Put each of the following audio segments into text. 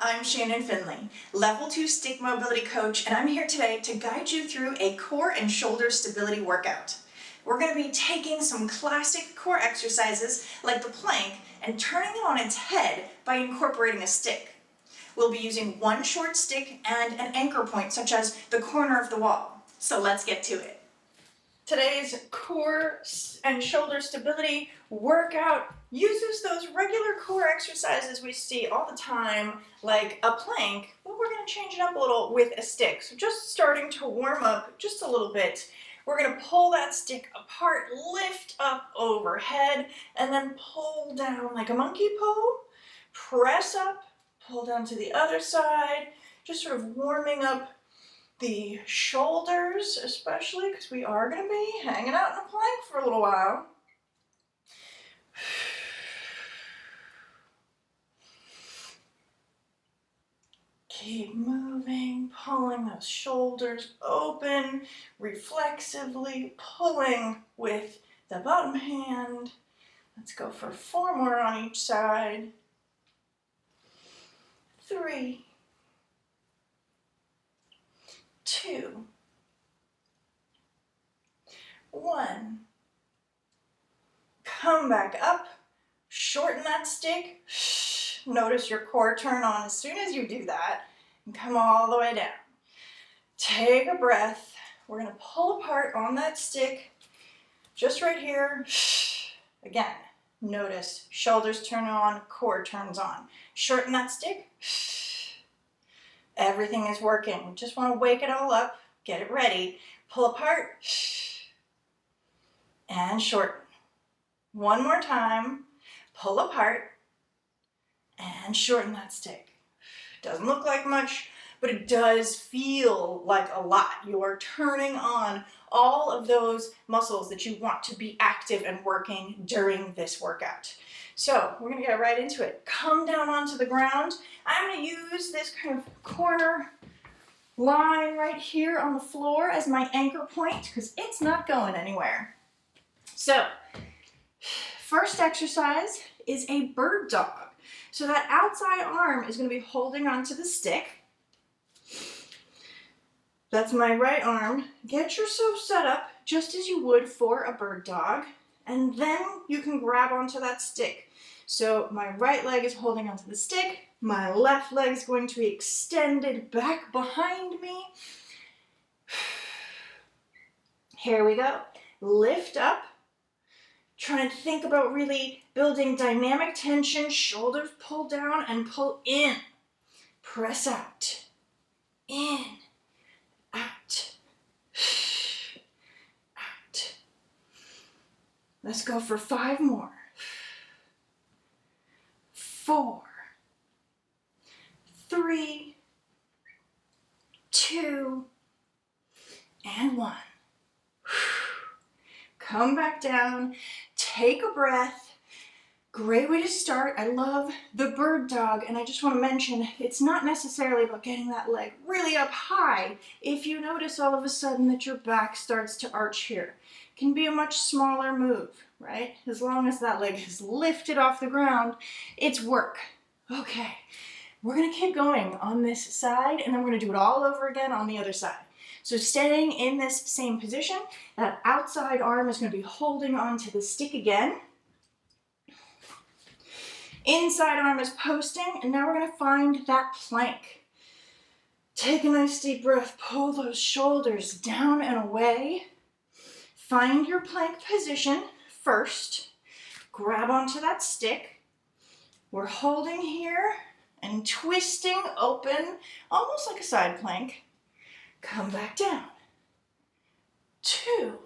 I'm Chanon Finley, Level 2 Stick Mobility Coach, and I'm here today to guide you through a core and shoulder stability workout. We're going to be taking some classic core exercises like the plank and turning it on its head by incorporating a stick. We'll be using one short stick and an anchor point such as the corner of the wall. So let's get to it. Today's core and shoulder stability workout uses those regular core exercises we see all the time, like a plank, but we're going to change it up a little with a stick. So just starting to warm up just a little bit, we're going to pull that stick apart, lift up overhead, and then pull down like a monkey pull, press up, pull down to the other side, just sort of warming up the shoulders, especially because we are going to be hanging out in a plank for a little while. Keep moving, pulling those shoulders open, reflexively pulling with the bottom hand. Let's go for 4 more on each side. 3, 2, 1. Come back up, shorten that stick. Notice your core turn on as soon as you do that, and come all the way down. Take a breath. We're going to pull apart on that stick, just right here. Again, notice shoulders turn on, core turns on. Shorten that stick. Everything is working. We just want to wake it all up, get it ready. Pull apart and shorten. One more time. Pull apart and shorten that stick. Doesn't look like much, but it does feel like a lot. You are turning on all of those muscles that you want to be active and working during this workout. So we're going to get right into it. Come down onto the ground. I'm going to use this kind of corner line right here on the floor as my anchor point because it's not going anywhere. So first exercise is a bird dog. So that outside arm is going to be holding onto the stick. That's my right arm. Get yourself set up just as you would for a bird dog, and then you can grab onto that stick. So my right leg is holding onto the stick. My left leg is going to be extended back behind me. Here we go. Lift up. Trying to think about really building dynamic tension, shoulders pull down and pull in. Press out. In. Out. Out. Let's go for 5 more. 4, 3, 2, and 1. Come back down, take a breath. Great way to start. I love the bird dog, and I just want to mention it's not necessarily about getting that leg really up high. If you notice all of a sudden that your back starts to arch here, it can be a much smaller move, right? As long as that leg is lifted off the ground, it's work. Okay, we're going to keep going on this side, and then we're going to do it all over again on the other side. So staying in this same position, that outside arm is going to be holding onto the stick again. Inside arm is posting, and now we're going to find that plank. Take a nice deep breath, pull those shoulders down and away. Find your plank position first. Grab onto that stick. We're holding here and twisting open, almost like a side plank. Come back down. 2.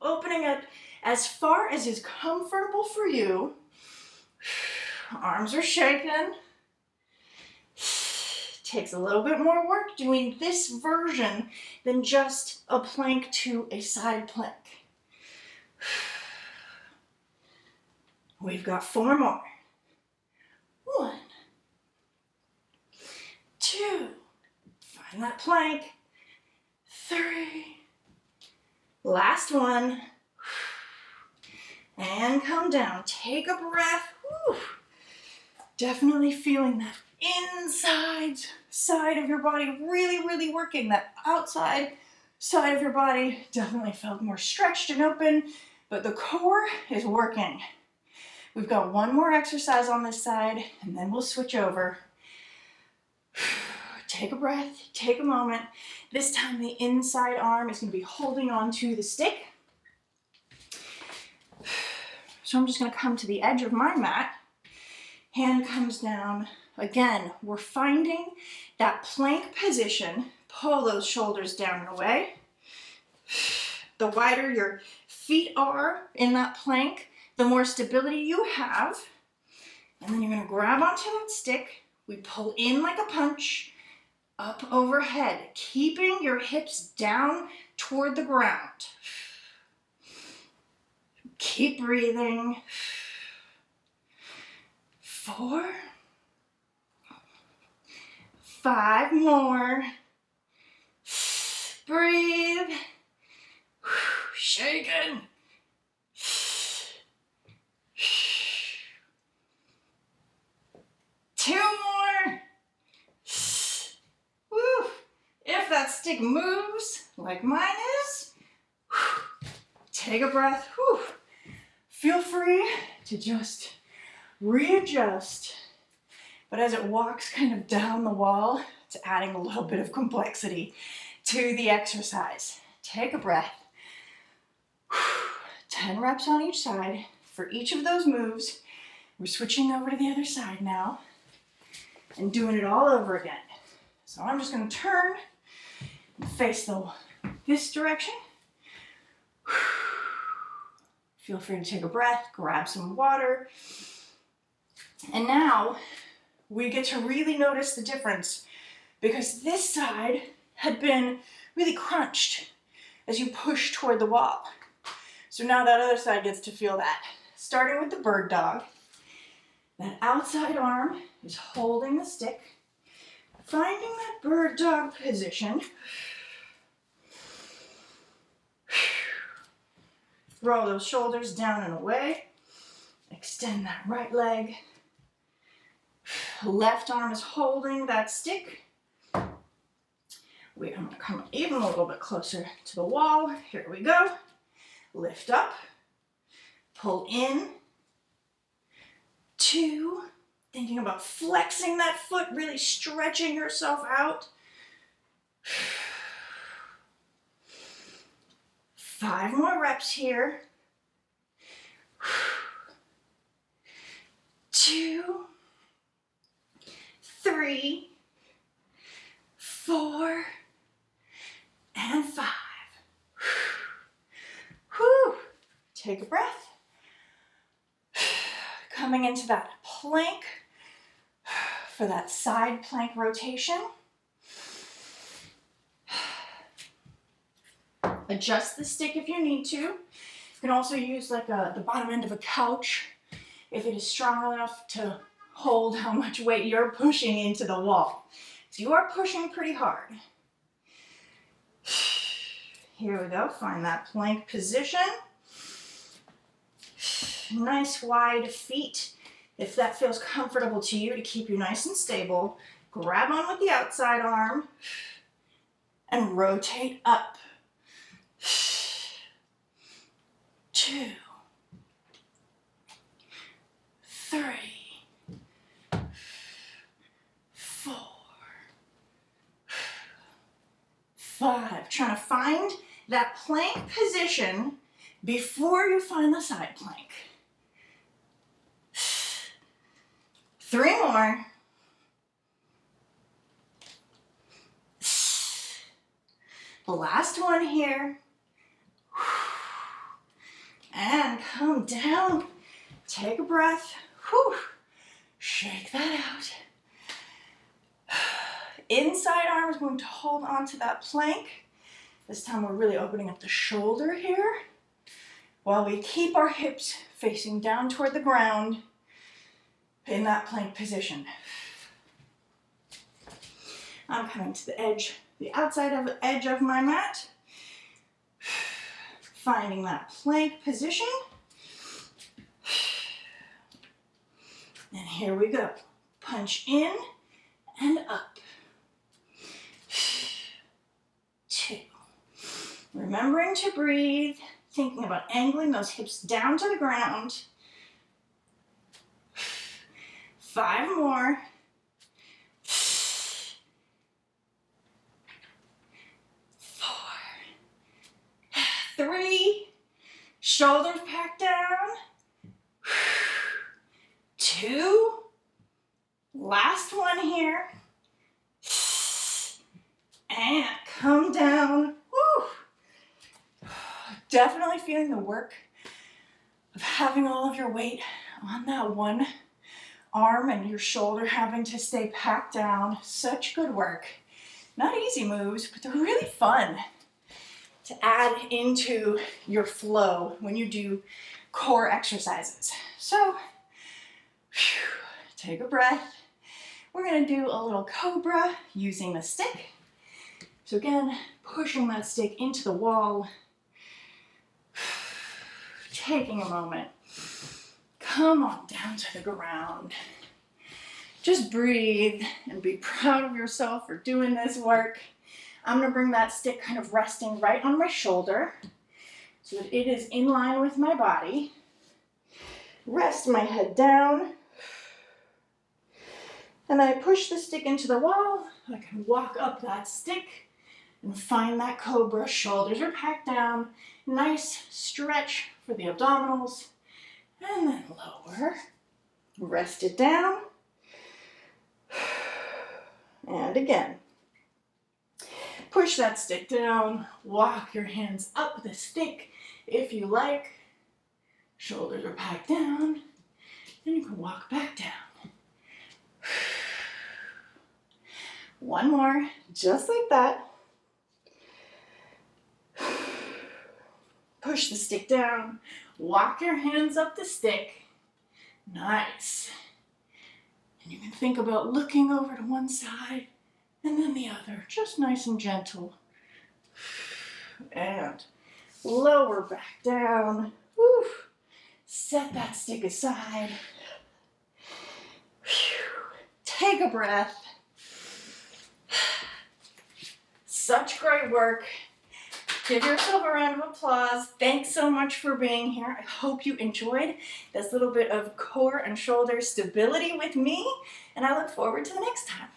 Opening up as far as is comfortable for you. Arms are shaking. Takes a little bit more work doing this version than just a plank to a side plank. We've got 4 more. 1, 2. Find that plank. 3. Last one. And come down. Take a breath. Whew. Definitely feeling that inside side of your body, really, really working. That outside side of your body definitely felt more stretched and open, but the core is working. We've got one more exercise on this side, and then we'll switch over. Take a breath, take a moment. This time the inside arm is going to be holding on to the stick. So I'm just going to come to the edge of my mat. Hand comes down. Again, we're finding that plank position. Pull those shoulders down and away. The wider your feet are in that plank, the more stability you have. And then you're going to grab onto that stick. We pull in like a punch, up overhead, keeping your hips down toward the ground. Keep breathing. 4, 5 more. Breathe. Shaking. 2 more. Woo. If that stick moves like mine is, take a breath. Whew. Feel free to just readjust. But as it walks kind of down the wall, it's adding a little bit of complexity to the exercise. Take a breath. 10 reps on each side. For each of those moves, we're switching over to the other side now and doing it all over again. So I'm just going to turn and face this direction. Feel free to take a breath, grab some water. And now we get to really notice the difference, because this side had been really crunched as you push toward the wall. So now that other side gets to feel that. Starting with the bird dog. That outside arm is holding the stick. Finding that bird dog position. Roll those shoulders down and away. Extend that right leg. Left arm is holding that stick. I'm going to come even a little bit closer to the wall. Here we go. Lift up. Pull in. 2. Thinking about flexing that foot, really stretching yourself out. 5 more reps here. 2, 3, 4, and 5. Whew. Take a breath. Coming into that plank for that side plank rotation. Adjust the stick if you need to. You can also use like the bottom end of a couch if it is strong enough to hold how much weight you're pushing into the wall. So you are pushing pretty hard. Here we go, find that plank position. Nice wide feet. If that feels comfortable to you to keep you nice and stable, grab on with the outside arm and rotate up. 2, 3, 4, 5. Trying to find that plank position before you find the side plank. 3 more. The last one here. And come down. Take a breath. Whew. Shake that out. Inside arm is going to hold on to that plank. This time we're really opening up the shoulder here, while we keep our hips facing down toward the ground in that plank position. I'm coming to the edge, the edge of my mat. Finding that plank position. And here we go. Punch in up. 2. Remembering to breathe, thinking about angling those hips down to the ground. 5 more. 4. 3. Shoulders back down. 2. Last one here. And come down. Woo. Definitely feeling the work of having all of your weight on that one arm and your shoulder having to stay packed down. Such good work. Not easy moves, but they're really fun to add into your flow when you do core exercises. So, take a breath. We're going to do a little cobra using the stick. So again, pushing that stick into the wall. Taking a moment. Come on down to the ground. Just breathe and be proud of yourself for doing this work. I'm going to bring that stick kind of resting right on my shoulder so that it is in line with my body. Rest my head down. And I push the stick into the wall. I can walk up that stick and find that cobra. Shoulders are packed down. Nice stretch for the abdominals. And then lower. Rest it down. And again. Push that stick down. Walk your hands up the stick if you like. Shoulders are packed down. And you can walk back down. One more, just like that. Push the stick down. Walk your hands up the stick. Nice. And you can think about looking over to one side and then the other. Just nice and gentle. And lower back down. Woo. Set that stick aside. Take a breath. Such great work. Give yourself a round of applause. Thanks so much for being here. I hope you enjoyed this little bit of core and shoulder stability with me, and I look forward to the next time.